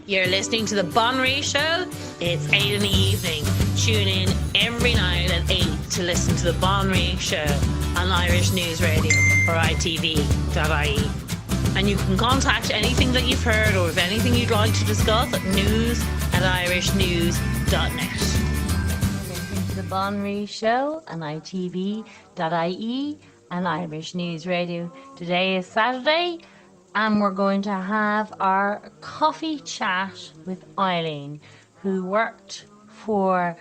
You're listening to The Bon Marie Show. It's 8 in the evening. Tune in every night at 8 to listen to The Bon Marie Show on Irish News Radio or itv.ie. And you can contact anything that you've heard or if anything you'd like to discuss at news@irishnews.net. Listen to The Bon Marie Show on itv.ie and Irish News Radio. Today is Saturday, and we're going to have our coffee chat with Eileen, who worked for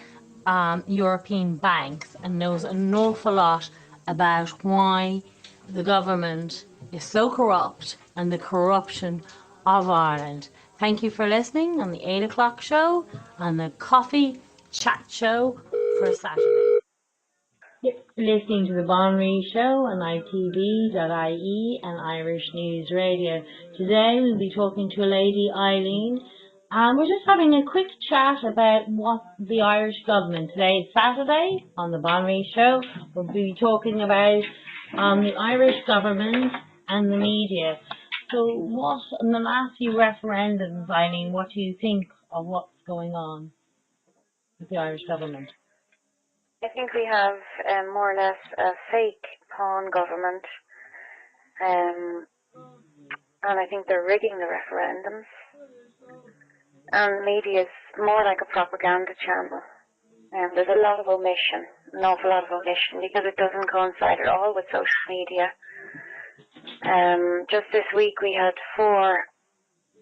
European banks and knows an awful lot about why the government is so corrupt and the corruption of Ireland. Thank you for listening on the 8 o'clock show and the coffee chat show for Saturday. You're listening to the Bon Marie Show on itv.ie and Irish News Radio. Today we'll be talking to a lady, Eileen, and we're just having a quick chat about what the Irish government. Today is Saturday on the Bon Marie Show. We'll be talking about the Irish government and the media. So what, in the last few referendums, Eileen, what do you think of what's going on with the Irish government? I think we have more or less a fake pawn government, and I think they're rigging the referendums. And the media is more like a propaganda channel. There's a lot of omission, an awful lot of omission, because it doesn't coincide at all with social media. Just this week we had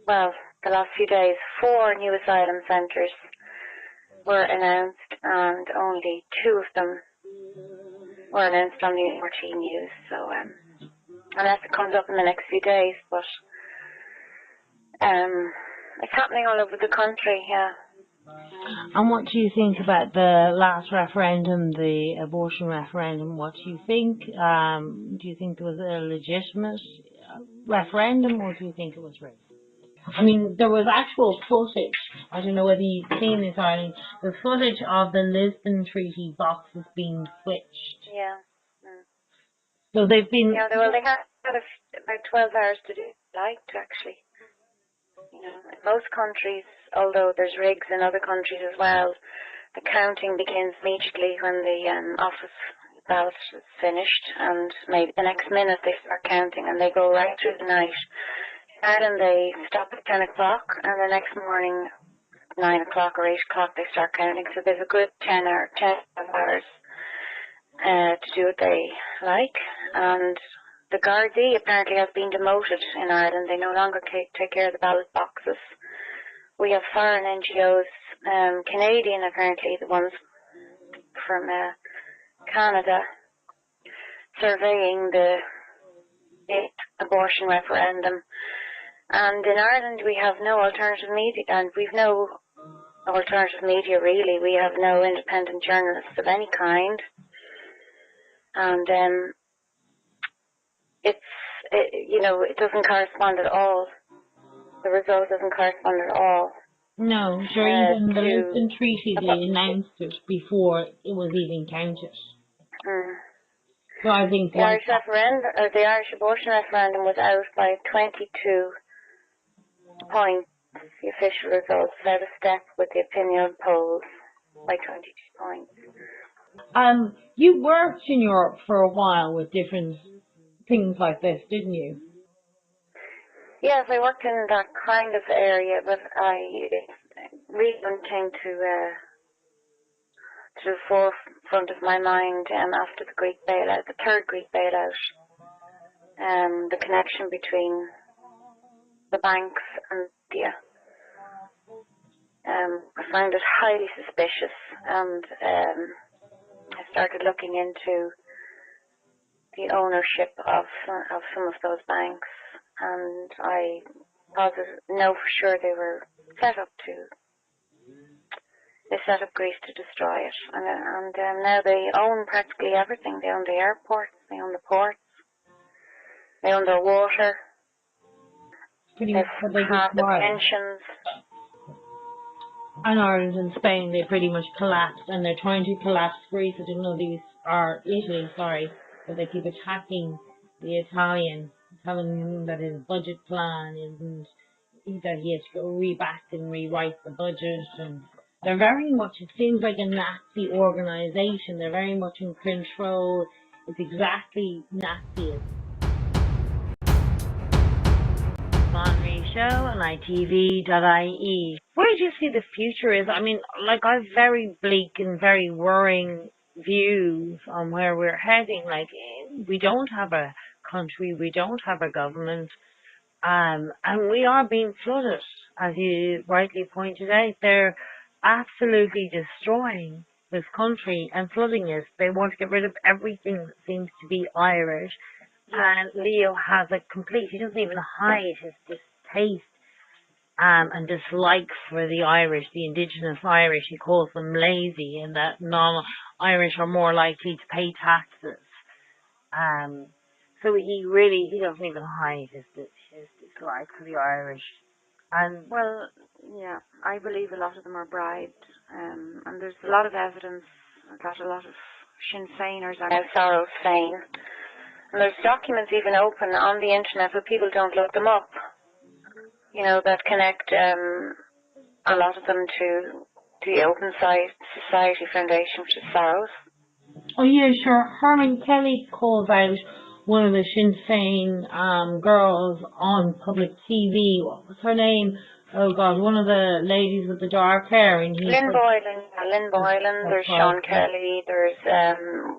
the last few days, 4 new asylum centres were announced, and only 2 of them were announced on the RT News. So, unless it comes up in the next few days, but it's happening all over the country, yeah. And what do you think about the last referendum, the abortion referendum? What do you think? Do you think it was a legitimate referendum, or do you think it was rigged? I mean, there was actual footage. I don't know whether you've seen this, Eileen. The footage of the Lisbon Treaty boxes being switched. Yeah. So they've been... Yeah, they had about 12 hours to do it, actually. You know, in most countries, although there's rigs in other countries as well, the counting begins immediately when the office ballot is finished, and maybe the next minute they start counting, and they go right through the night. In Ireland, they stop at 10 o'clock, and the next morning, 9 o'clock or 8 o'clock, they start counting. So there's a good 10 hours to do what they like. And the Gardaí apparently has been demoted in Ireland. They no longer take care of the ballot boxes. We have foreign NGOs, Canadian apparently, the ones from Canada, surveying the abortion referendum. And in Ireland we have no alternative media, and we've no alternative media really. We have no independent journalists of any kind. And it doesn't correspond at all. The result doesn't correspond at all. No, sure, even the Lisbon Treaty, they announced it before it was even counted. So I think the Irish abortion referendum was out by 22 points. The official results out of step with the opinion polls by 22 points. You worked in Europe for a while with different things like this, didn't you? Yes, I worked in that kind of area, but I really came to the forefront of my mind after the Greek bailout, the third Greek bailout, the connection between the banks and India. I found it highly suspicious, and I started looking into the ownership of some of those banks, and I know for sure they were set up Greece to destroy it, and now they own practically everything. They own the airports, they own the ports, they own their water, they have the pensions. And Ireland and Spain, they pretty much collapsed, and they're trying to collapse Greece. I didn't know Italy, but they keep attacking the Italian, telling them that his budget plan isn't that he has to go reback and rewrite the budget, and they're very much, it seems like a Nazi organisation. They're very much in control. It's exactly Nazism. Bonry Show on ITV.ie. Where do you see the future is? I mean, like, I've very bleak and very worrying views on where we're heading. Like, we don't have a country, we don't have a government, and we are being flooded, as you rightly pointed out. They're absolutely destroying this country and flooding it. They want to get rid of everything that seems to be Irish. And Leo has he doesn't even hide his distaste and dislike for the Irish, the indigenous Irish. He calls them lazy, and that non-Irish are more likely to pay taxes. So he doesn't even hide his dislike for the Irish. And well, yeah, I believe a lot of them are bribed, and there's a lot of evidence that a lot of Sinn Féiners are now Soros Féin. And there's documents even open on the internet, but people don't look them up. You know, that connect a lot of them to the Open Society Foundation, which is Soros. Oh yeah, sure. Herman Kelly calls out one of the Sinn Féin girls on public TV. What was her name? Oh God, one of the ladies with the dark hair. And Lynn Boylan. There's Sean Kelly. There's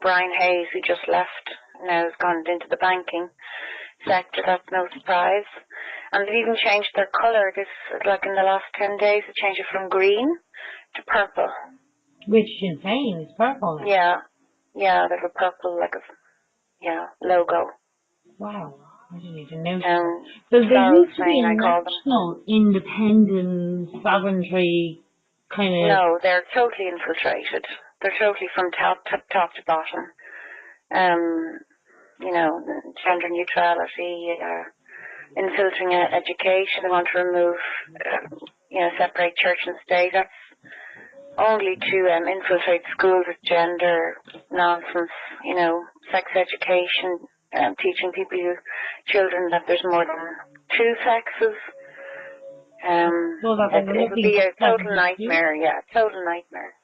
Brian Hayes, who just left. Now has gone into the banking sector. That's no surprise. And they've even changed their colour. This, like in the last 10 days, they changed it from green to purple. Which Sinn Féin is purple now. Yeah, they have a purple, logo. Wow, I didn't even know. So there used to be a national independence, sovereignty kind of... No, they're totally infiltrated. They're totally from top to bottom. Gender neutrality, infiltrating education. They want to remove, separate church and state. That's only to infiltrate schools with gender nonsense, sex education, teaching children that there's more than two sexes. It would be a total nightmare, total nightmare.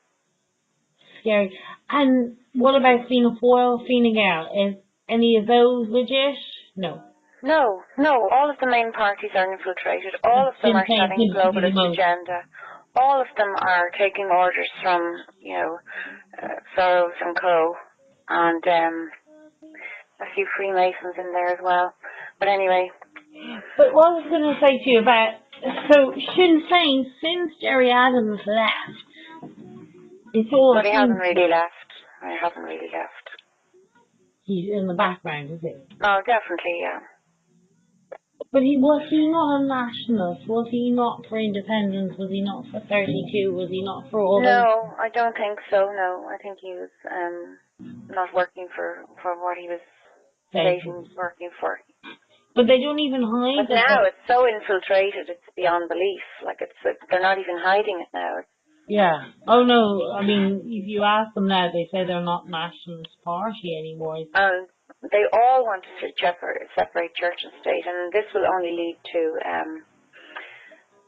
Scary. And what about Fianna Fáil, Fine Gael? Is any of those legit? No. No, all of the main parties are infiltrated. All of them are setting globalist agenda. All of them are taking orders from, Soros and co. And a few Freemasons in there as well. But anyway. But what I was going to say to you about, so Sinn Féin, since Jerry Adams left, it's all... But he hasn't really left. He's in the background, is he? Oh, definitely, yeah. But was he not a nationalist? Was he not for independence? Was he not for 32? Was he not for all No, I don't think so, no. I think he was not working for what he was stating working for. But they don't even hide it. But now it's so infiltrated, it's beyond belief. They're not even hiding it now. Yeah. Oh no, I mean, if you ask them now, they say they're not nationalist party anymore. They all want to separate church and state, and this will only lead to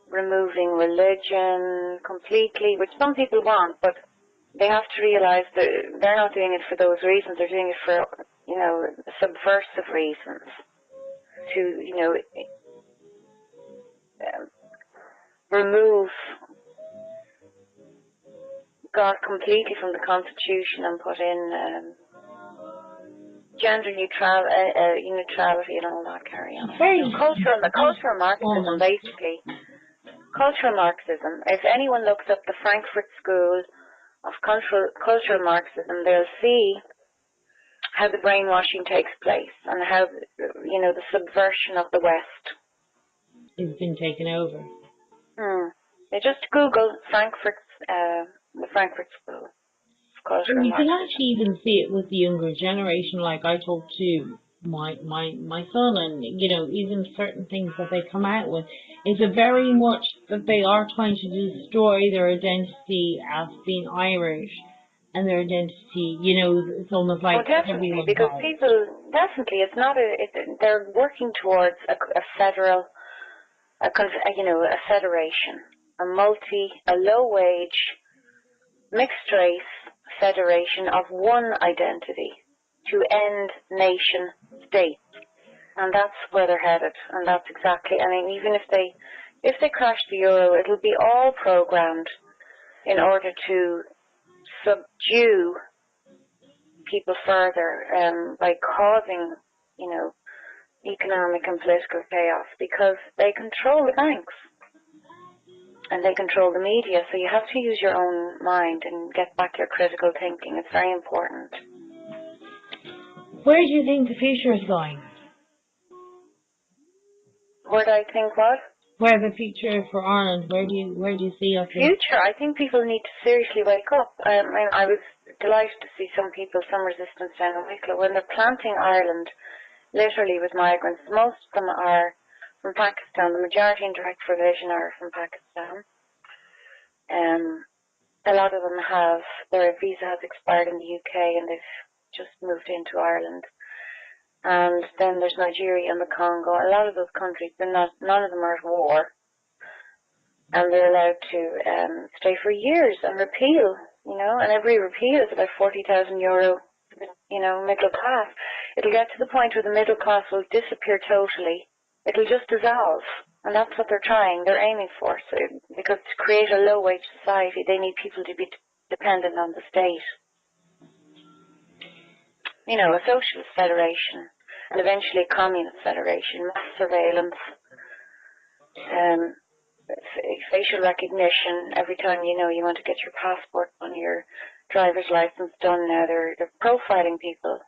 removing religion completely, which some people want, but they have to realize that they're not doing it for those reasons. They're doing it for, subversive reasons. To, remove God completely from the Constitution and put in gender neutrality and all that carry on. Cultural Marxism, basically. Cultural Marxism. If anyone looks up the Frankfurt School of Cultural Marxism, they'll see how the brainwashing takes place and how, the subversion of the West has been taken over. They just Google the Frankfurt School. And you can actually even see it with the younger generation. Like I talk to my son, and even certain things that they come out with, it's a very much that they are trying to destroy their identity as being Irish, and their identity. It's almost like definitely, because people definitely it's not they're working towards a federal a federation, a low-wage, mixed-race federation of one identity to end nation states. And that's where they're headed, and that's exactly, I mean, even if they crash the euro, it'll be all programmed in order to subdue people further by causing, economic and political chaos, because they control the banks and they control the media. So you have to use your own mind and get back your critical thinking. It's very important. Where do you think the future is going? Where do I think what? Where the future for Ireland? Where do you see us? Future? I think people need to seriously wake up. I was delighted to see some resistance down in Wicklow when they're planting Ireland literally with migrants. Most of them are from Pakistan. The majority in direct provision are from Pakistan. A lot of them their visa has expired in the UK and they've just moved into Ireland. And then there's Nigeria and the Congo. A lot of those countries, none of them are at war. And they're allowed to stay for years and repeal, and every repeal is about €40,000, middle class. It'll get to the point where the middle class will disappear totally. It'll just dissolve. And that's what they're trying, they're aiming for. So, because to create a low-wage society, they need people to be dependent on the state. A socialist federation, and eventually a communist federation, mass surveillance, facial recognition. Every time you want to get your passport on your driver's license done now, they're profiling people,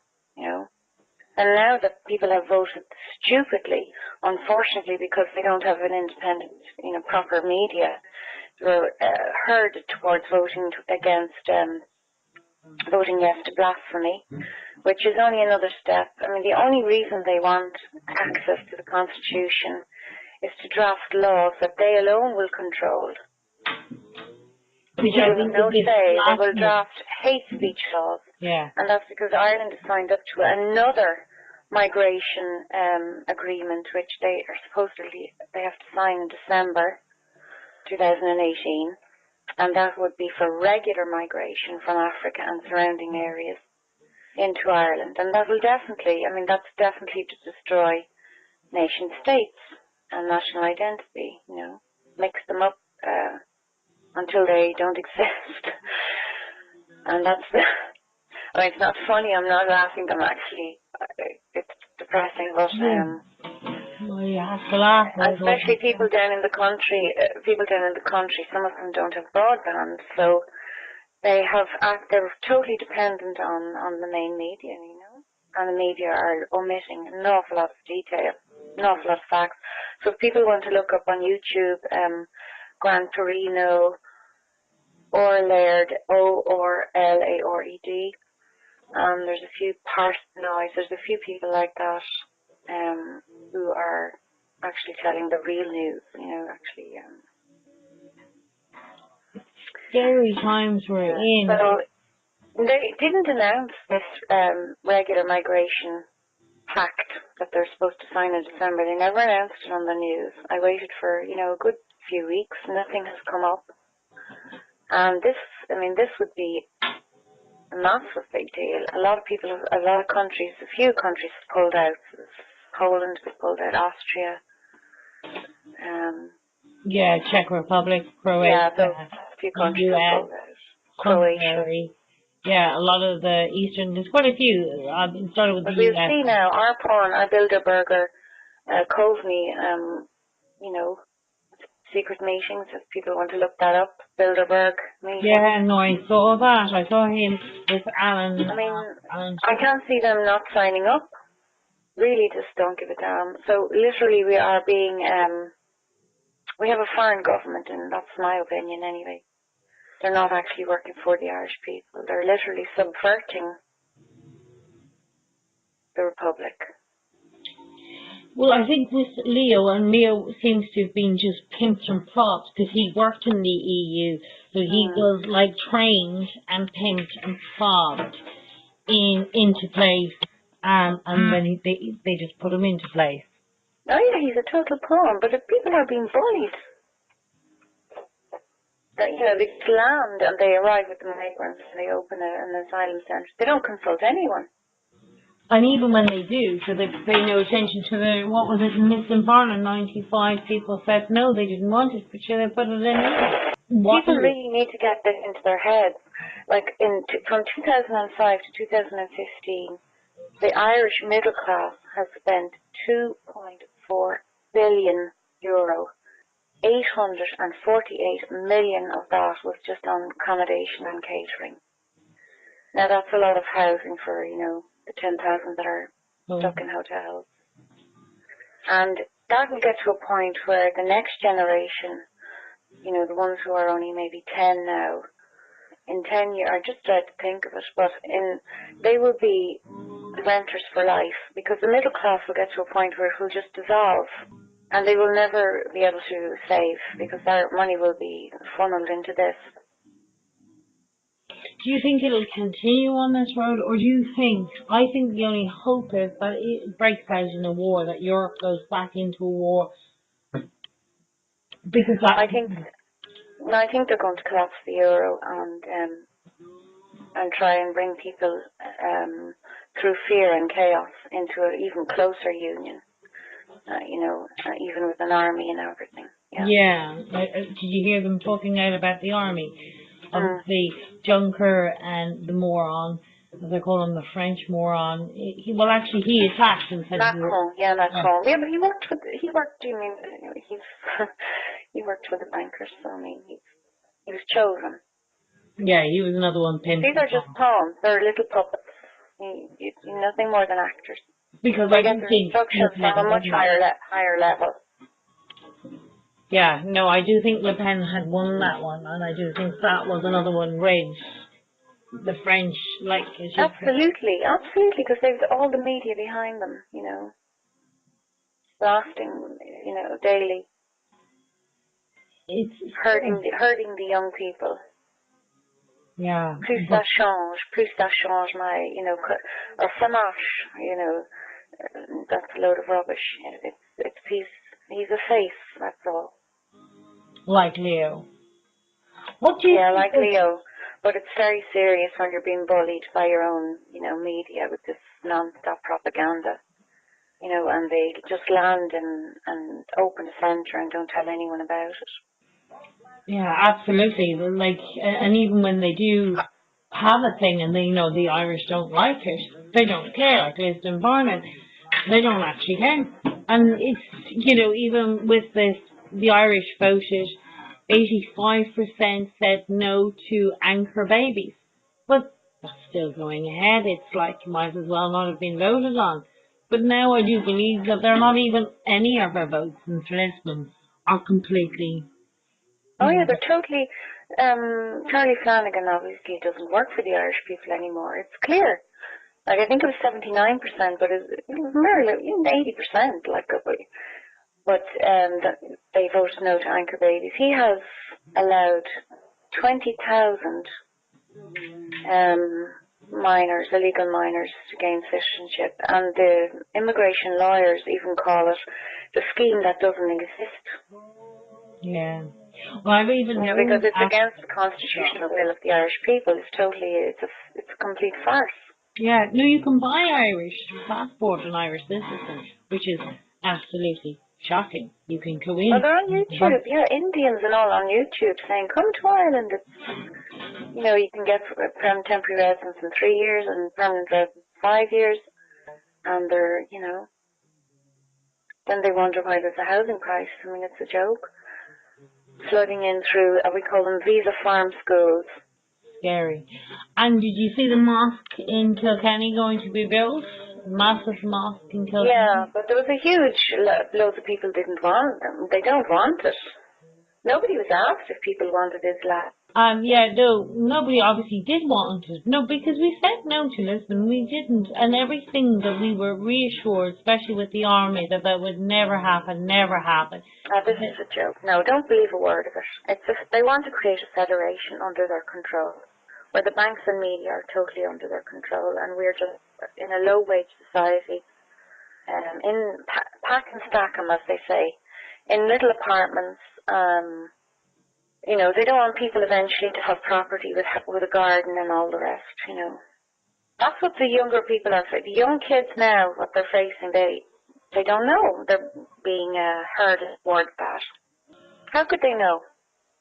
And now that people have voted stupidly, unfortunately, because they don't have an independent, proper media, they're herd towards voting yes to blasphemy, which is only another step. I mean, the only reason they want access to the Constitution is to draft laws that they alone will control. They have no say. They will draft hate speech laws. Yeah. And that's because Ireland has signed up to another migration agreement, which they have to sign in December 2018. And that would be for regular migration from Africa and surrounding areas into Ireland. And that will that's definitely to destroy nation states and national identity, mix them up until they don't exist. And that's it's not funny, I'm not laughing, it's depressing, but well, you have to laugh. especially people down in the country, some of them don't have broadband, so they're totally dependent on the main media, and the media are omitting an awful lot of detail, an awful lot of facts. So if people want to look up on YouTube, Gran Torino, or Laird, O-R-L-A-R-E-D, there's a few Parsnoys, there's a few people like that who are actually telling the real news, Scary times we're in. So they didn't announce this regular migration pact that they're supposed to sign in December. They never announced it on the news. I waited for, a good few weeks. Nothing has come up. And this would be a massive big deal. A lot of countries, a few countries have pulled out. Poland has pulled out, Austria. Czech Republic, Croatia. Yeah, a few countries have pulled out. Croatia. Yeah, a lot of the Eastern, there's quite a few. It started with the we'll US. see now, our Bilderberger, Coveney, secret meetings, if people want to look that up, Bilderberg meetings. Yeah, no, I saw that. I saw him with Alan. I can't see them not signing up. Really just don't give a damn. So literally we are being, we have a foreign government, and that's my opinion anyway. They're not actually working for the Irish people. They're literally subverting the Republic. Well, I think with Leo seems to have been just pimped and propped because he worked in the EU, so he was trained and pimped and propped into place, and then they just put him into place. Oh yeah, he's a total pawn. But if people are being bullied, that they land and they arrive with the migrants and they open an asylum centre, they don't consult anyone. And even when they do, so they pay no attention to what was it, Miss Barnum, 95 people said no, they didn't want it, but sure they put it in anyway. People really need to get this into their heads. Like from 2005 to 2015, the Irish middle class has spent 2.4 billion euro. 848 million of that was just on accommodation and catering. Now that's a lot of housing for, the 10,000 that are stuck in hotels. And that will get to a point where the next generation, the ones who are only maybe 10 now, in 10 years, I just tried to think of it, but they will be renters for life, because the middle class will get to a point where it will just dissolve, and they will never be able to save, because their money will be funneled into this. Do you think it'll continue on this road, or do you think, I think the only hope is that it breaks out in a war, that Europe goes back into a war, because I think they're going to collapse the euro and try and bring people through fear and chaos into an even closer union. Even with an army and everything. Yeah. Did you hear them talking out about the army? Obviously, Juncker and the moron, as I call him, the French moron. He attacked and said Macron. Yeah, but he worked with he worked with the bankers. So I mean, he was chosen. Yeah, he was another one pinned. These are just pawns. They're little puppets. Nothing more than actors. Because they get their instructions from a much higher level. Yeah, no, I do think Le Pen had won that one, and I do think that was another one rigged. The French, absolutely, because they've all the media behind them, blasting, daily. It's hurting the young people. Yeah. Plus ça change, or ça marche, that's a load of rubbish. He's a face, that's all. Like Leo. What do you Yeah, like Leo. But it's very serious when you're being bullied by your own, media with this non-stop propaganda. And they just land and open a centre and don't tell anyone about it. Yeah, absolutely. And even when they do have a thing and the Irish don't like it, they don't care. Like Lisbon Barnett, they don't actually care. And it's, even with this, the Irish voted, 85% said no to anchor babies. But that's still going ahead. It's like, might as well not have been voted on. But now I do believe that they're not even any of our votes in Lisbon are completely... Oh yeah, they're totally... Charlie Flanagan obviously doesn't work for the Irish people anymore. It's clear. Like, I think it was 79%, but it was nearly even 80%. But they voted no to anchor babies. He has allowed 20,000 illegal minors to gain citizenship, and the immigration lawyers even call it the scheme that doesn't exist. Yeah. Well, I've even because it's against the constitutional will of the Irish people. It's a complete farce. Yeah, no, you can buy Irish passport and Irish citizen, which is absolutely shocking. You can go in. Well, they're on YouTube, Indians and all on YouTube saying, come to Ireland. It's, you can get temporary residence in 3 years and permanent residence 5 years. And they're, then they wonder why there's a housing crisis. I mean, it's a joke. Flooding in through, we call them visa farm schools. Scary. And did you see the mosque in Kilkenny going to be built? Massive mosque in Kilkenny. Yeah, but there was a huge, loads of people didn't want them. They don't want it. Nobody was asked if people wanted Islam. Nobody obviously did want it. No, because we said no to Lisbon. We didn't. And everything that we were reassured, especially with the army, that would never happen, never happen. This is a joke. No, don't believe a word of it. It's just, they want to create a federation under their control, where the banks and media are totally under their control, and we're just in a low-wage society, in pack and stack 'em, as they say, in little apartments. You know, they don't want people eventually to have property with a garden and all the rest. You know, that's what the younger people are. The young kids now, what they're facing, they don't know. They're being herded towards that. How could they know?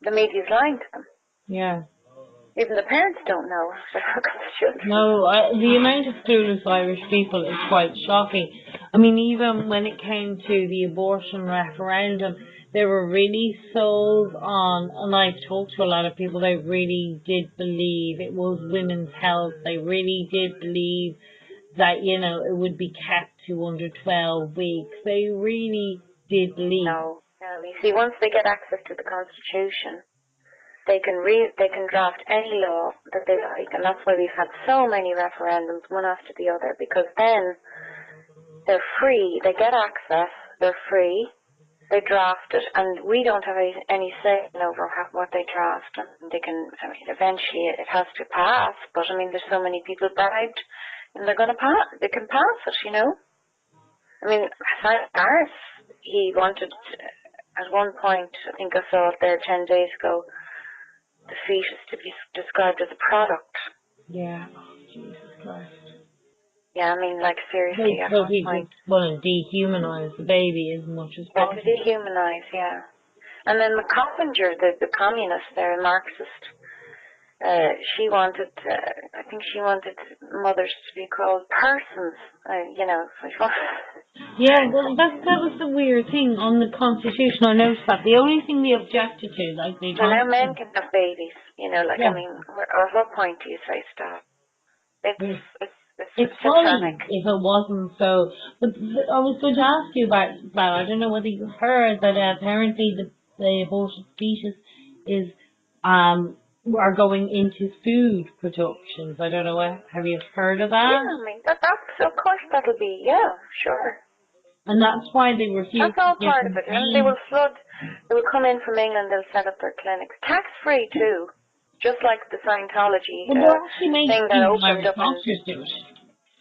The media's lying to them. Yeah. Even the parents don't know. So how can the children? No, the amount of clueless Irish people is quite shocking. I mean, even when it came to the abortion referendum, they were really sold on, and I've talked to a lot of people, they really did believe it was women's health. They really did believe that, you know, it would be kept to under 12 weeks. They really did believe. No. You see, once they get access to the Constitution, they can draft any law that they like, and that's why we've had so many referendums, one after the other, because then they're free, they get access, they're free, they draft it, and we don't have any say over what they draft. And they can, I mean, eventually it has to pass, but I mean, there's so many people bribed, and they're going to pass, they can pass it, you know. I mean, Harris, he wanted, at one point, I think I saw it there 10 days ago, the fetus to be described as a product. Yeah. Jesus Christ. Yeah, I mean, like, seriously, at one point. Just want to dehumanize the baby as much as possible. To dehumanize, yeah. And then the Coppinger, the communist there, Marxist, she wanted, I think she wanted mothers to be called persons, you know. Yeah, well, that was the weird thing on the Constitution. I noticed that the only thing they objected to, like they So now men can have babies, you know, like, yeah. I mean, at what point do you say stop? It's funny if it wasn't so. But I was going to ask you about, I don't know whether you heard that apparently the aborted fetus is are going into food productions. I don't know. Have you heard of that? Yeah, I mean that's of course that'll be, yeah, sure. And that's why they refuse. That's all part of it, and they will come in from England. They'll set up their clinics, tax free too. Just like the Scientology thing that opened up. Doctors do it.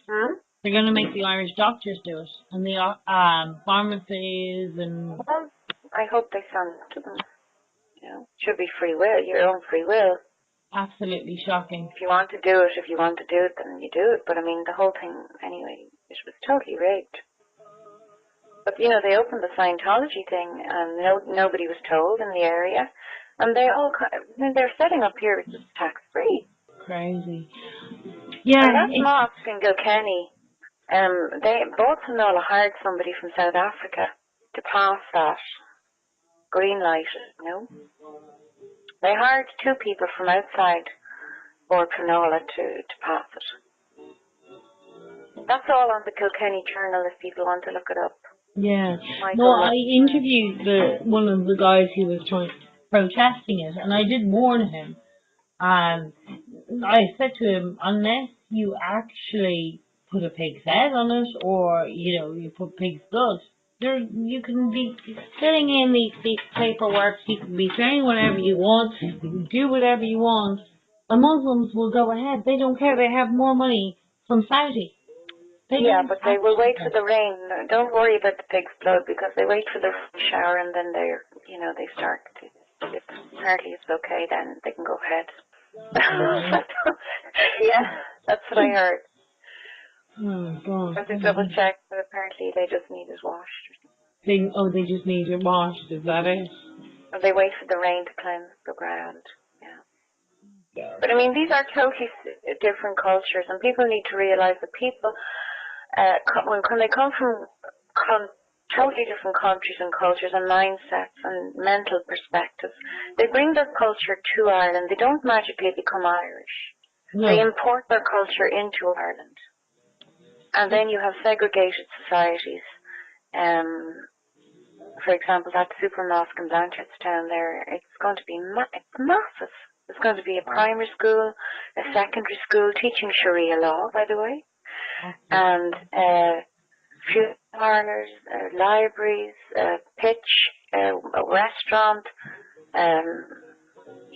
Hmm? They're going to make the Irish doctors do it, and the pharmacies and. Well, I hope they send it to them. You know, it should be free will, your own free will. Absolutely shocking. If you want to do it, then you do it. But I mean, the whole thing, anyway, it was totally rigged. But you know, they opened the Scientology thing, and nobody was told in the area. And they're setting up here with just tax free. Crazy. Yeah. And that's mosque in Kilkenny. Bolsonaro hired somebody from South Africa to pass that green light, you know. They hired 2 people from outside Bolsonaro to pass it. That's all on the Kilkenny Journal if people want to look it up. Yeah. No, I interviewed one of the guys who was protesting it, and I did warn him. I said to him, unless you actually put a pig's head on it, or you put pig's blood, you can be filling in the paperwork. You can be saying whatever you want. You can do whatever you want. The Muslims will go ahead. They don't care. They have more money from Saudi. But they will wait for the rain. Don't worry about the pig's blood, because they wait for the shower and then they start to. Apparently it's okay then. They can go ahead. Yeah, that's what I heard. Oh, God. I have to double check, but apparently they just need it washed. They just need it washed, is that it? Or they wait for the rain to cleanse the ground, yeah. But I mean, these are totally different cultures, and people need to realize that people, when they come from totally different countries and cultures and mindsets and mental perspectives, they bring their culture to Ireland. They don't magically become Irish. No. They import their culture into Ireland. And then you have segregated societies. For example, that super mosque in Blanchardstown there, it's going to be it's massive. There's going to be a primary school, a secondary school teaching Sharia law, by the way, and few parlours, libraries, pitch, a restaurant,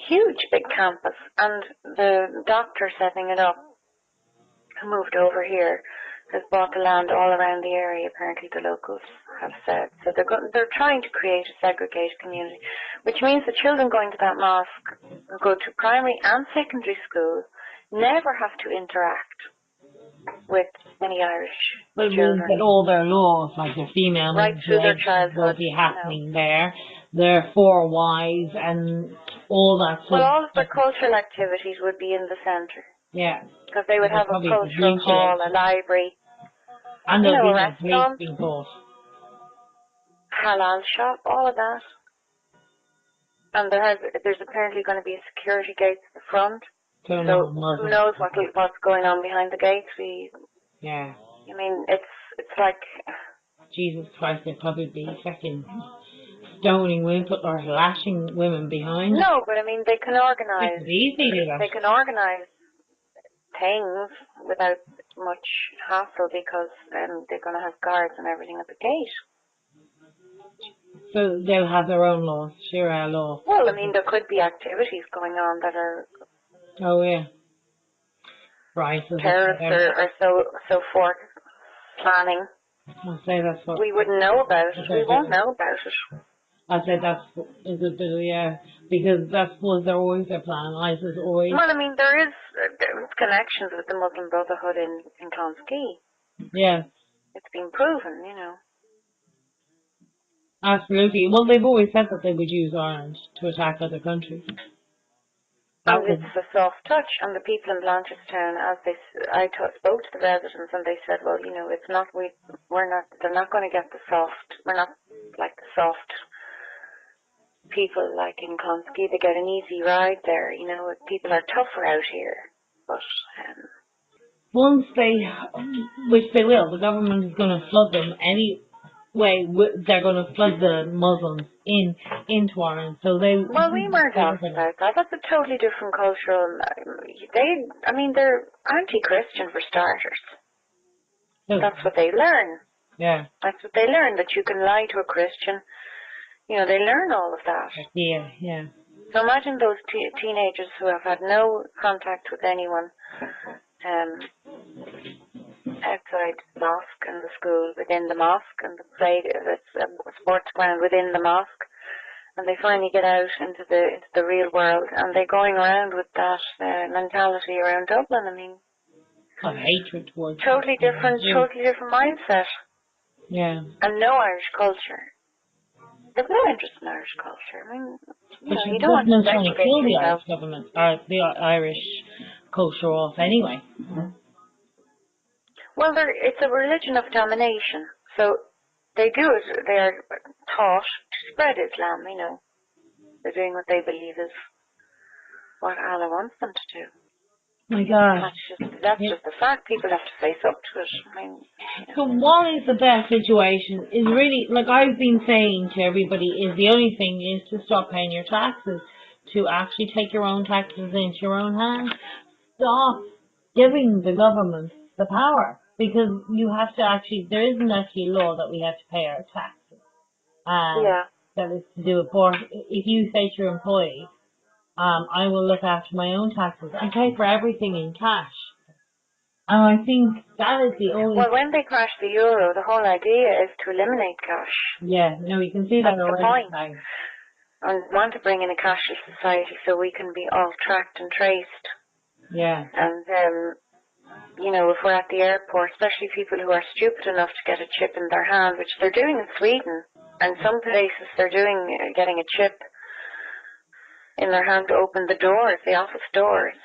huge big campus. And the doctor setting it up, who moved over here, has bought the land all around the area, apparently the locals have said. So they're trying to create a segregated community, which means the children going to that mosque who go to primary and secondary school never have to interact with any Irish But it means children. that all their laws, like their female Right through their mutilation, will childhood, be happening there. Their four wives and all that sort Well, of all of their stuff. cultural activities would be in the centre. Yeah. Because they would They'll have a probably be cultural hall, a mutilated. library, And you there'll know, be a no police restaurant, being caught. halal shop, all of that. And there's apparently going to be a security gate at the front. So So no who Muslims. knows what's going on behind the gates? Yeah. I mean, it's like, Jesus Christ, they'd probably be fucking stoning women or lashing women behind. no, but I mean, they can They organize, could easily do that. they can organize things without much hassle because they're going to have guards and everything at the gate. So they'll have their own laws, Sharia law. Well, I mean, there could be activities going on that are Oh yeah. Right, so terrorists or so forth planning. I'll say that's what We wouldn't know about it. We they're won't doing. know about it. I said that's is a bit of, yeah, because that's was their always their plan. ISIS always. Well, I mean, there is connections with the Muslim Brotherhood in Clonskee. Yeah, It's been proven, you know. absolutely. Well, they've always said that they would use Ireland to attack other countries. And That was it's a soft touch. And the people in Blanchardstown, I spoke to the residents, and they said, well, you know, it's not we're not. They're not going to get the soft. We're not like the soft people like in Clonskee. They get an easy ride there. You know, people are tougher out here. But once they, which they will, the government is going to flood them anyway. They're going to flood the Muslims into Ireland. So they. well, we weren't asked about that. That's a totally different cultural. They're anti-Christian for starters. That's what they learn. Yeah. That's what they learn, that you can lie to a Christian. You know, they learn all of that. Yeah, yeah. So imagine those teenagers who have had no contact with anyone outside the mosque and the school, within the mosque, and the sports ground within the mosque, and they finally get out into the real world, and they're going around with that mentality around Dublin. I mean, Of hatred towards totally different mindset. Yeah. And no Irish culture. There's no interest in Irish culture. I mean, you The don't want to government's trying to segregate kill the yourself. Irish government, or the Irish culture off anyway. Well, it's a religion of domination. So they do it. They are taught to spread Islam, you know. They're doing what they believe is what Allah wants them to do. My God. That's just a fact. People have to face up to it. I mean, So what is the best situation is really, like I've been saying to everybody, is the only thing is to stop paying your taxes, to actually take your own taxes into your own hands. Stop giving the government the power, because you have to actually, there isn't actually a law that we have to pay our taxes. yeah. That is to do with, if you say to your employee, I will look after my own taxes and pay for everything in cash. And I think that is the only. Well, when they crash the euro, the whole idea is to eliminate cash. Yeah, no, you can see that That's the already. point. And want to bring in a cashless society so we can be all tracked and traced. Yeah. And you know, if we're at the airport, especially people who are stupid enough to get a chip in their hand, which they're doing in Sweden, and some places they're getting a chip in their hand to open the doors, the office doors,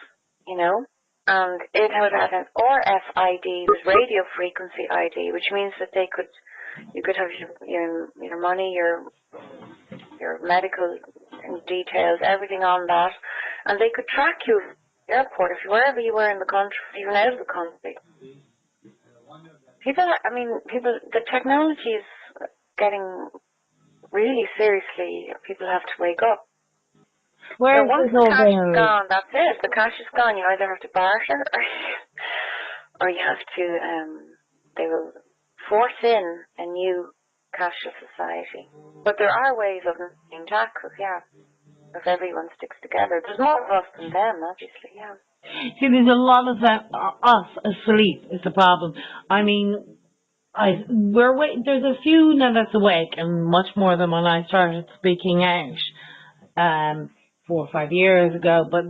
you know. And it would have an RFID, with radio frequency ID, which means that you could have your money, your medical details, everything on that, and they could track you at the airport, wherever you were in the country, even out of the country. The technology is getting really seriously. People have to wake up. Where Once is the all cash is going? gone, that's it. The cash is gone. You either have to barter, or you have to. They will force in a new cashless society. But there are ways of paying taxes, yeah, if everyone sticks together. There's more of us than them, obviously, yeah. See, there's a lot of that, us asleep is the problem. I mean, there's a few now that's awake, and much more than when I started speaking out, 4 or 5 years ago. But,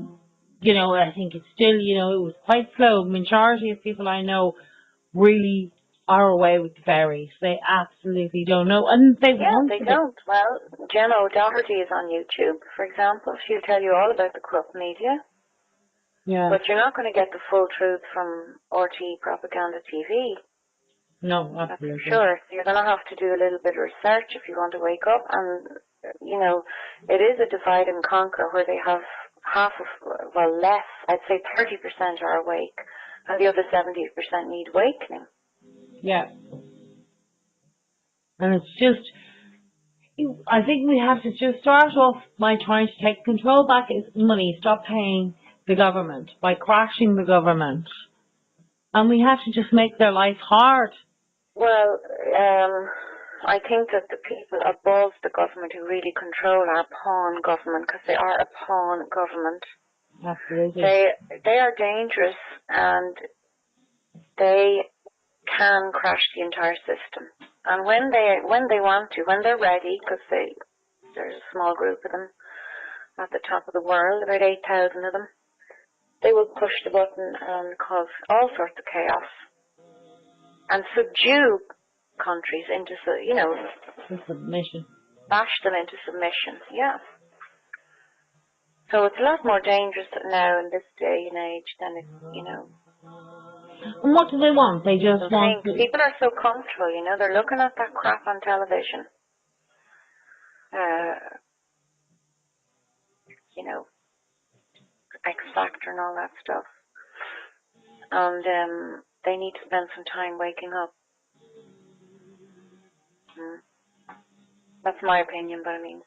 I think it's still, it was quite slow. Majority of people I know really are away with the fairies. They absolutely don't know, and they Yeah, want they to be. don't. Well, Gemma O'Doherty is on YouTube, for example. She'll tell you all about the corrupt media. Yeah. But you're not going to get the full truth from RT Propaganda TV. No, That's for absolutely. sure. So you're going to have to do a little bit of research if you want to wake up. And, it is a divide and conquer where they have less, I'd say 30% are awake, and the other 70% need awakening. Yeah. And it's just, I think we have to just start off by trying to take control back of money, stop paying the government, by crashing the government. And we have to just make their life hard. Well, I think that the people above the government who really control our pawn government, because they are a pawn government, Absolutely. they are dangerous, and they can crash the entire system. And when they want to, when they're ready, because there's a small group of them at the top of the world, about 8,000 of them, they will push the button and cause all sorts of chaos and subdue countries into, Submission. bash them into submission. Yeah. So it's a lot more dangerous now in this day and age than And what do they want? They just want to... People are so comfortable, they're looking at that crap on television. X Factor and all that stuff. And they need to spend some time waking up. That's my opinion, but I mean,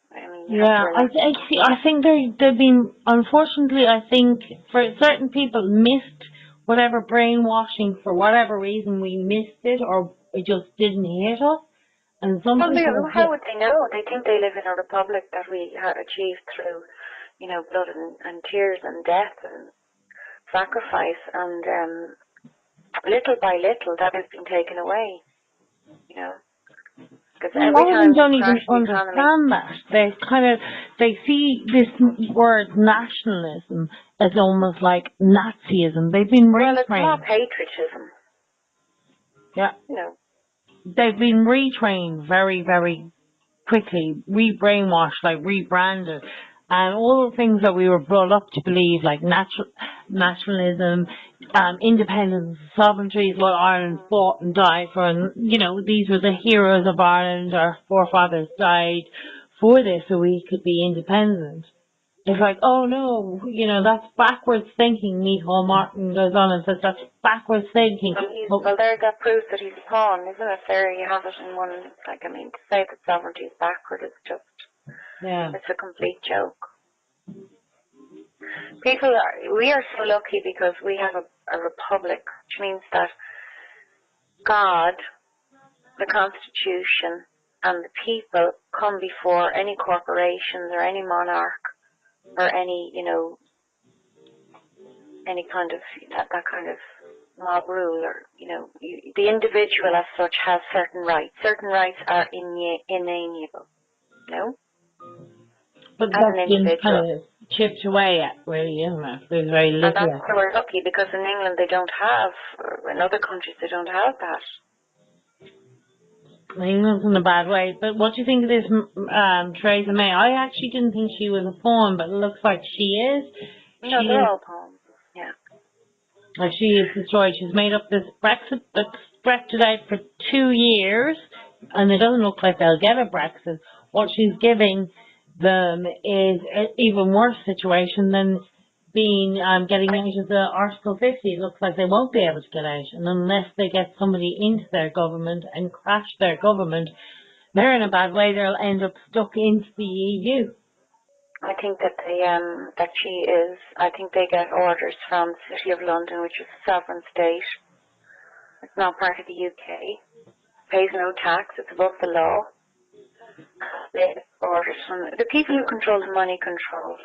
Yeah, I think they've been, unfortunately, I think for certain people missed whatever brainwashing, for whatever reason we missed it, or it just didn't hit us. And some people... How would they know? They think they live in a republic that we have achieved through, blood and tears and death and sacrifice, and little by little that has been taken away, Because A lot of them don't even understand that. They see this word nationalism as almost like Nazism. They've been retrained. Well, it's not patriotism. Yeah. They've been retrained very, very quickly, re-brainwashed, like rebranded. And all the things that we were brought up to believe, like nationalism, independence, sovereignty, is what Ireland fought and died for. And, these were the heroes of Ireland. Our forefathers died for this so we could be independent. It's like, oh no, that's backwards thinking. Micheál Martin goes on and says that's backwards thinking. Well, there that proves that he's a pawn, isn't it? There you have it in one, to say that sovereignty is backward is just, it's a complete joke. We are so lucky because we have a republic, which means that God, the Constitution, and the people come before any corporations or any monarch or any, any kind of, that kind of mob rule, or, the individual as such has certain rights. Certain rights are inalienable, But as an individual. Kind of chipped away at, really, isn't it? There's very little. And that's why we're lucky, because in England they don't have, or in other countries they don't have that. England's in a bad way. But what do you think of this Theresa May? I actually didn't think she was a pawn, but it looks like she is. No, they're all pawns. Yeah. Like, she is destroyed. She's made up this Brexit that's stretched out for 2 years, and it doesn't look like they'll get a Brexit. What she's giving them is an even worse situation than getting out of the Article 50. It looks like they won't be able to get out, and unless they get somebody into their government and crash their government, they're in a bad way. They'll end up stuck into the EU. I think that I think they get orders from the City of London, which is a sovereign state. It's not part of the UK. Pays no tax. It's above the law. They get orders from the people who control the money, control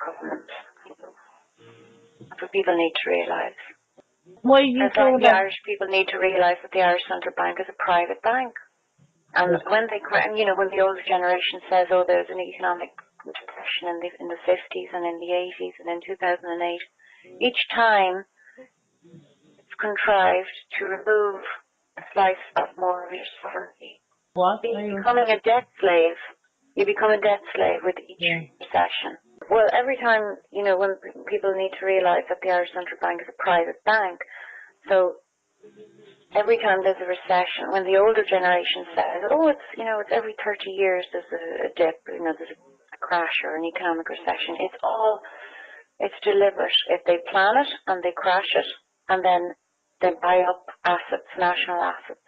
government. people need to realise. What do you It's say like the about... Irish people need to realise that the Irish Central Bank is a private bank. And when they, when the older generation says, oh, there's an economic depression in the 50s and in the 80s and in 2008, each time it's contrived to remove a slice of more of your sovereignty. What? You're becoming a debt slave. You become a debt slave with each recession. Well, every time, when people need to realise that the Irish Central Bank is a private bank, so every time there's a recession, when the older generation says, oh, it's every 30 years there's a dip, there's a crash or an economic recession, it's deliberate. If they plan it and they crash it, and then they buy up assets, national assets,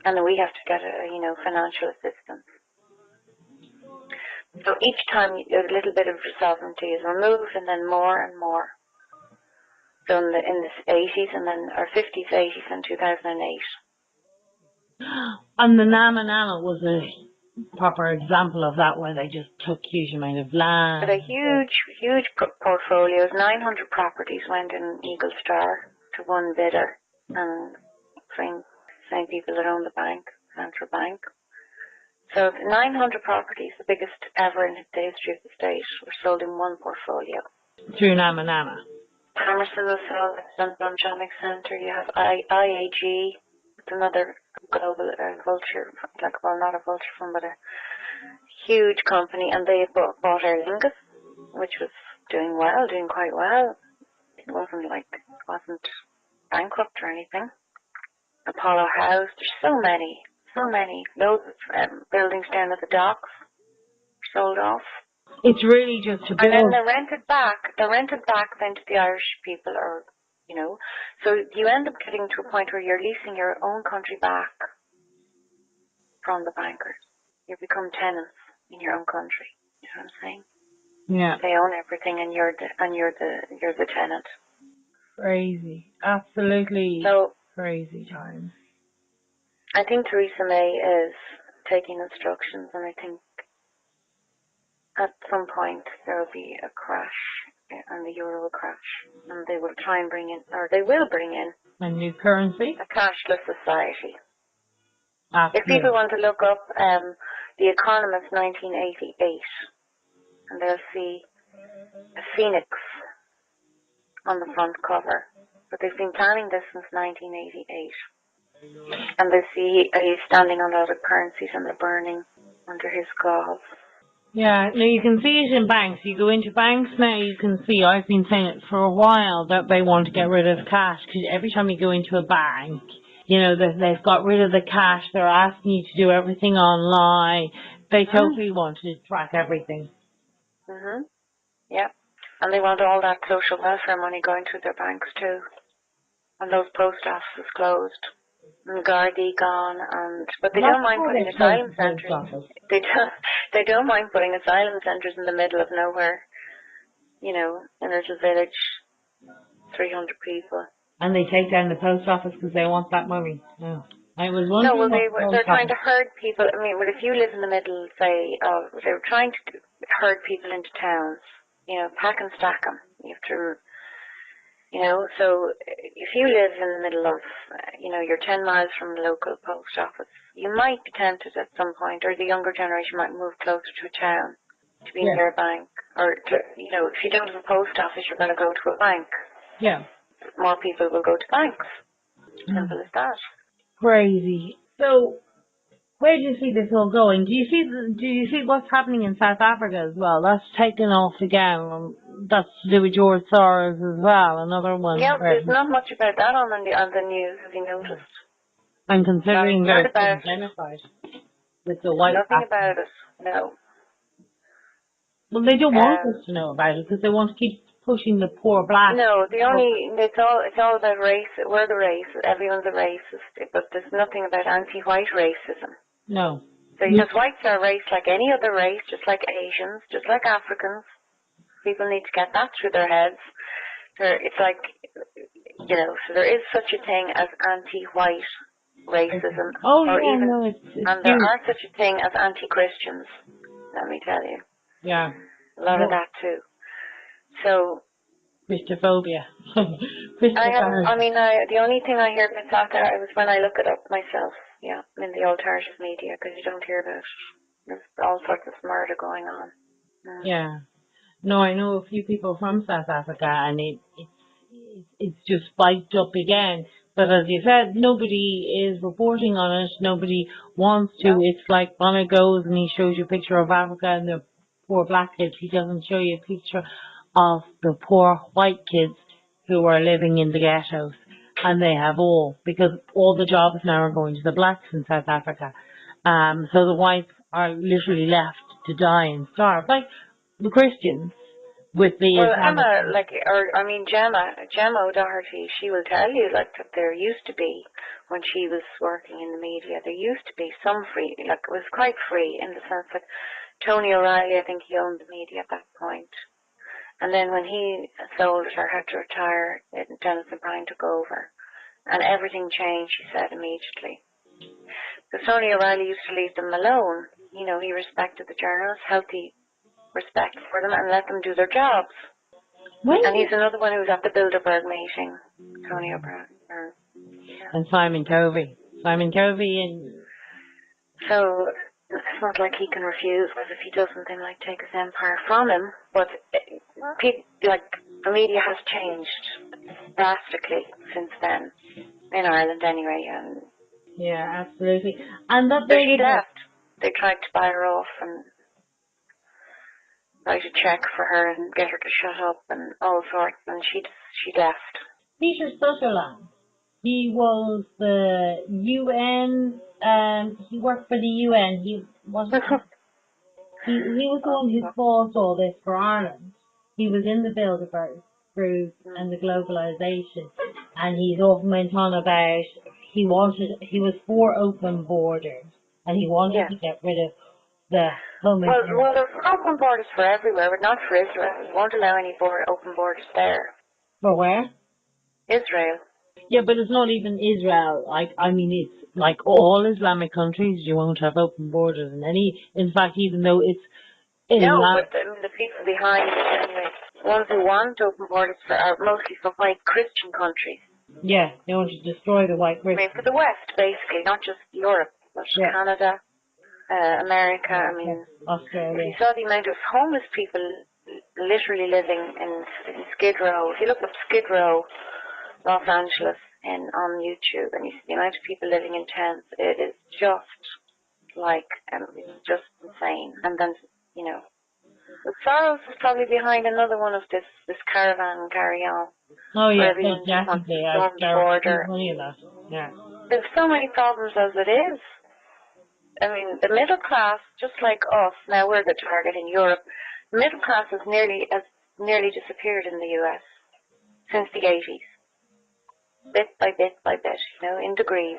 and then we have to get financial assistance. So each time a little bit of sovereignty is removed, and then more and more. So in the 80s, and then our 50s, 80s, and 2008. And the Nama Nama was a proper example of that, where they just took huge amount of land. But a huge portfolios. 900 properties went in Eagle Star to one bidder, and same people that own the bank, Central Bank. So 900 properties, the biggest ever in the history of the state, were sold in one portfolio. Through Nama Nama. Hammerson was sold at the Economic Centre. You have IAG, it's another global vulture, not a vulture fund, but a huge company, and they bought Aer Lingus, which was doing quite well. It wasn't bankrupt or anything. Apollo House, there's so many, loads of buildings down at the docks sold off. It's really just to build. And then they're rented back then to the Irish people, or, so you end up getting to a point where you're leasing your own country back from the bankers. You become tenants in your own country. You know what I'm saying? Yeah. They own everything, and you're the tenant. Crazy. Absolutely crazy times. I think Theresa May is taking instructions, and I think at some point there will be a crash, and the euro will crash, and they will try and bring in a new currency, a cashless society. Absolutely. If people want to look up The Economist 1988, and they'll see a phoenix on the front cover, but they've been planning this since 1988. And they see he's standing on other currencies, and they're burning under his claws. Yeah, no, you can see it in banks. You go into banks now, you can see, I've been saying it for a while, that they want to get rid of cash, because every time you go into a bank, they've got rid of the cash, they're asking you to do everything online. They totally want to track everything. Yeah. And they want all that social welfare money going to their banks too. And those post offices closed. And Gardaí gone, but they don't mind putting asylum centres. They don't mind putting asylum centres in the middle of nowhere. In a little village, 300 people. And they take down the post office because they want that money. No, I was wondering. No, well, they're trying to herd people. I mean, if you live in the middle, say, they were trying to herd people into towns. Pack and stack them. You have to. So if you live in the middle of, you're 10 miles from the local post office, you might be tempted at some point, or the younger generation might move closer to a town to be near a bank. Or, if you don't have a post office, you're going to go to a bank. Yeah. More people will go to banks. Simple as that. Crazy. So, where do you see this all going? Do you see what's happening in South Africa as well? That's taken off again. That's to do with George Soros as well. Another one. Yeah, there's not much about that on the news. Have you noticed? And considering they're genocide with the white. Nothing about it. No. Well, they don't want us to know about it because they want to keep pushing the poor black. No, it's all about race. We're the race. Everyone's a racist, but there's nothing about anti-white racism. No. So because whites are a race like any other race, just like Asians, just like Africans. People need to get that through their heads. It's like, so there is such a thing as anti-white racism. And there are such a thing as anti-Christians, let me tell you. Yeah. A lot of that too. So Christophobia. I haven't. I Christophobia. mean, the only thing I hear about that there was when I look it up myself. Yeah, in the alternative media, because you don't hear about. There's all sorts of murder going on. Mm. Yeah. No, I know a few people from South Africa, and it's just spiked up again. But as you said, nobody is reporting on it. Nobody wants to. No. It's like Bono goes and he shows you a picture of Africa and the poor black kids. He doesn't show you a picture of the poor white kids who are living in the ghettos. And they have all, because all the jobs now are going to the blacks in South Africa. So the whites are literally left to die and starve, like the Christians with the Well, Islamic. Emma, Gemma O'Doherty, she will tell you like that there used to be, when she was working in the media, there used to be some free, like it was quite free in the sense that Tony O'Reilly, I think he owned the media at that point. And then when he sold it or had to retire, Dennis O'Brien took over. And everything changed, she said, immediately. Because Tony O'Reilly used to leave them alone. You know, he respected the journalists, healthy respect for them, and let them do their jobs. When And he's another one who was at the Bilderberg meeting, Tony O'Brien. and Simon Covey. Simon Covey and So it's not like he can refuse, because if he doesn't, they might take his empire from him. But like the media has changed drastically since then, in Ireland anyway. And yeah, absolutely. And that so she Bilderberg. left. They tried to buy her off and write a check for her and get her to shut up and all sorts, and she left. Peter Sutherland. He was the UN. He worked for the UN. He was. He was the one who caused all this for Ireland. He was in the Bilderberg group and the globalisation, and he often went on about he was for open borders, and he wanted Yeah. to get rid of the Well, there's open borders for everywhere, but not for Israel. We won't allow any open borders there. For where? Israel. Yeah, but it's not even Israel. I mean, it's like all Islamic countries. You won't have open borders in any. In fact, even though it's No, Islam. but the people behind it anyway. Ones who want open borders are mostly for white Christian countries. Yeah, they want to destroy the white I mean, Christians. for the West, basically, not just Europe, but Yeah. Canada, America. I mean, if Australia. you saw the amount of homeless people literally living in Skid Row, if you look up Skid Row, Los Angeles, on YouTube, and you see the amount of people living in tents, it is just like, it's just insane. And then, you know, but Soros is probably behind another one of this caravan carry on. Oh yeah, Where everyone just wants to definitely. storm the border. Funny of that. Yeah. There's so many problems as it is. I mean, the middle class, just like us, now we're the target in Europe. The middle class has nearly disappeared in the US since the 80s. Bit by bit by bit, you know, in degrees.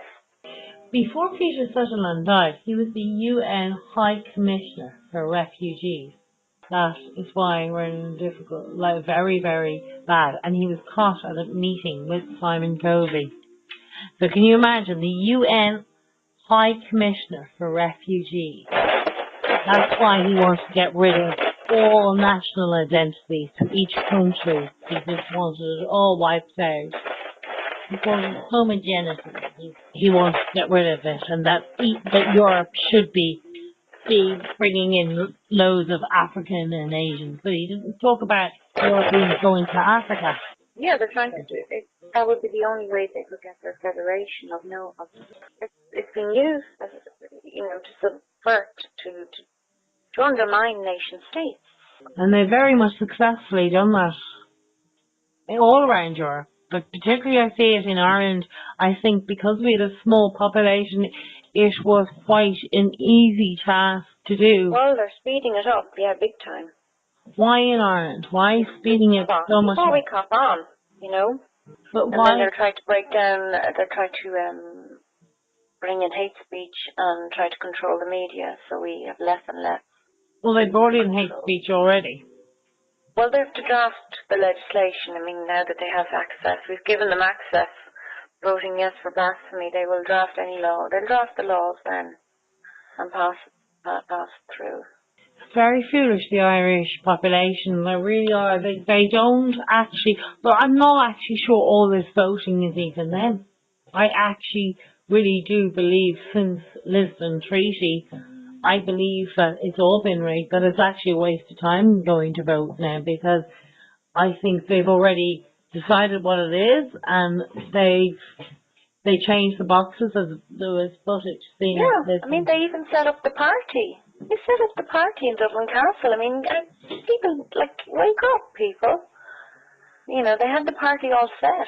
Before Peter Sutherland died, he was the UN High Commissioner for Refugees. That is why we're in difficult, like very, very bad. And he was caught at a meeting with Simon Covey. So can you imagine the UN High Commissioner for Refugees? That's why he wants to get rid of all national identities to each country. He just wanted it all wiped out. He calls it homogeneity. He wants to get rid of it, and that Europe should be bringing in loads of African and Asians. But he doesn't talk about Europeans going to Africa. Yeah, they're trying to do it. That would be the only way they could get their federation of no. It's being used as, you know, to subvert, to undermine nation states. And they've very much successfully done that all around Europe. But particularly I see it in Ireland. I think because we had a small population, it was quite an easy task to do. Well, they're speeding it up, yeah, big time. Why in Ireland? Why speeding it so much Before up? we cop on, you know. But And why? then they're trying to break down, they're trying to bring in hate speech and try to control the media, so we have less and less. Well, they brought in hate speech already. Well, they have to draft the legislation. I mean, now that they have access, we've given them access. Voting yes for blasphemy, they will draft any law. They'll draft the laws then and pass it through. very foolish, the Irish population. They really are. They don't actually, but I'm not actually sure all this voting is even them. I actually really do believe since Lisbon Treaty, I believe that it's all been rigged, that it's actually a waste of time going to vote now, because I think they've already decided what it is, and they changed the boxes as there was footage seen. Yeah, I mean, they even set up the party. They set up the party in Dublin Castle. I mean, people, like, wake up, people. You know, they had the party all set,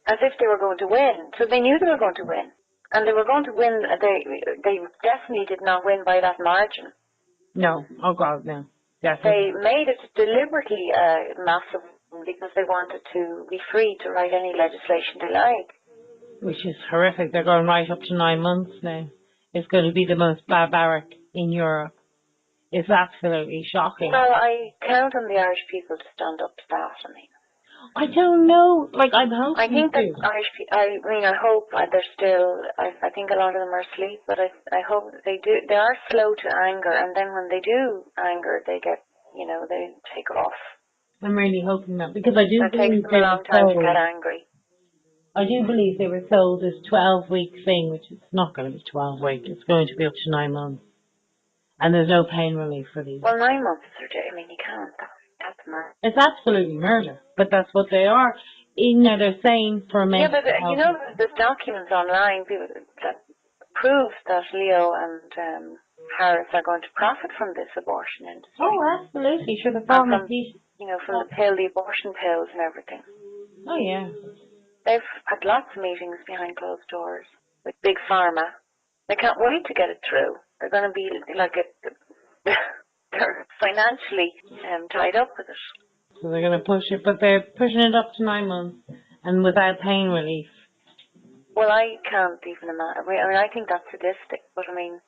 as if they were going to win. So they knew they were going to win. And they were going to win, they definitely did not win by that margin. No, oh God, no. They Definitely. made it deliberately massive because they wanted to be free to write any legislation they like. Which is horrific. They're going right up to 9 months now. It's going to be the most barbaric in Europe. It's absolutely shocking. Well, I count on the Irish people to stand up to that. I mean, I don't know. Like, I'm hoping I think that to. Irish people, I hope they're still, I think a lot of them are asleep, but I hope they do, they are slow to anger, and then when they do anger, they get, they take off. I'm really hoping that, because I do It takes believe them they a were long time to sold. get angry. I do believe they were sold this 12-week thing, which is not going to be 12 weeks. It's going to be up to 9 months. And there's no pain relief for these. Well, 9 months, I mean, you can't. That's murder. It's absolutely murder, but that's what they are. They're saying for men. Yeah, but there's documents online that proves that Leo and Harris are going to profit from this abortion industry. Oh, absolutely. Sure, the From pharmacy. from the pill, the abortion pills and everything. Oh, yeah. They've had lots of meetings behind closed doors with Big Pharma. They can't wait to get it through. They're going to be like they're financially tied up with it. So they're going to push it, but they're pushing it up to 9 months and without pain relief. Well, I can't even imagine. I mean, I think that's sadistic, but I mean,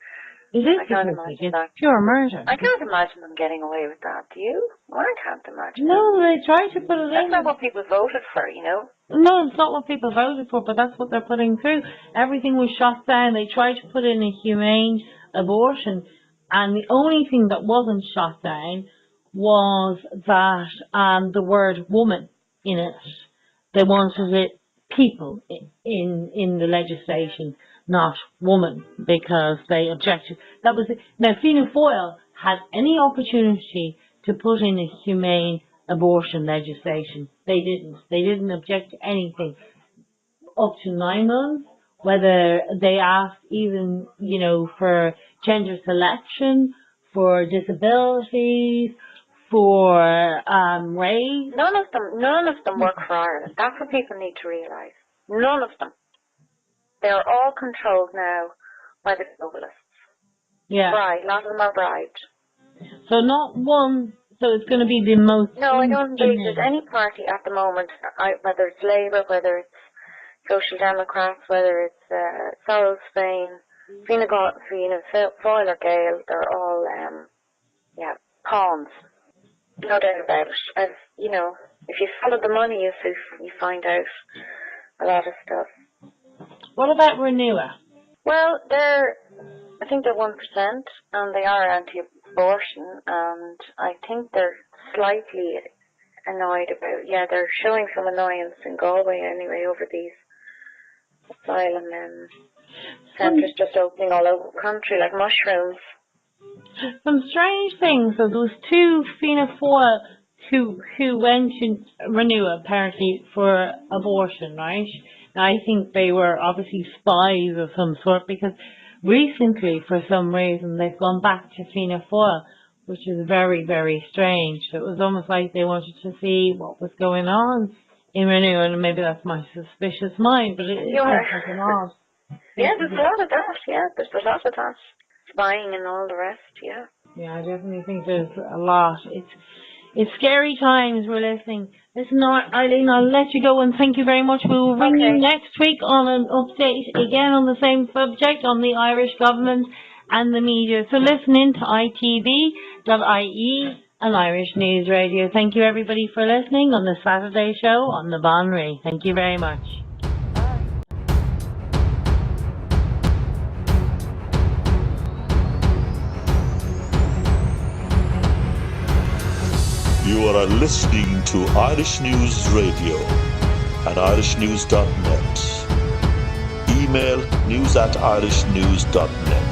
It is I can't sadistic. imagine It's that. pure murder. I can't imagine them getting away with that. Do you? Well, I can't imagine. No, they tried to put it That's in. not what people voted for, No, it's not what people voted for, but that's what they're putting through. Everything was shot down. They tried to put in a humane abortion, and the only thing that wasn't shot down was that the word woman in it. They wanted it people in the legislation, not woman, because they objected. That was it. Now, Fianna Fáil had any opportunity to put in a humane abortion legislation. They didn't. They didn't object to anything up to 9 months. Whether they asked even, for gender selection, for disabilities, for race. None of them work for Ireland. That's what people need to realise. None of them. They are all controlled now by the globalists. Yeah. Right, a lot of them are bribed. So not one. So it's going to be the most. No, I don't believe there's any party at the moment, whether it's Labour, whether it's Social Democrats, whether it's Sorrel Spain, Fianna Fáil or Dail, they're all, pawns. No doubt about it. If you follow the money, you find out a lot of stuff. What about Renua? Well, I think they're 1%, and they are anti-abortion, and I think they're slightly annoyed about, they're showing some annoyance in Galway anyway over these asylum centres just opening all over the country like mushrooms. Some strange things. So there was 2 Fianna Fáil who went to Renua apparently for abortion, right? Now, I think they were obviously spies of some sort, because recently, for some reason, they've gone back to Fianna Fáil, which is very, very strange. So it was almost like they wanted to see what was going on in Renua, and maybe that's my suspicious mind, but it's odd. Yeah, there's a lot of that, there's a lot of that. Spying and all the rest, Yeah, I definitely think there's a lot. It's scary times we're listening. Listen, Eileen, I'll let you go, and thank you very much. We will ring you next week on an update again on the same subject, on the Irish government and the media. So listen in to itv.ie and Irish News Radio. Thank you, everybody, for listening on the Saturday show on the Bonry. Thank you very much. You are listening to Irish News Radio at irishnews.net. Email news@irishnews.net.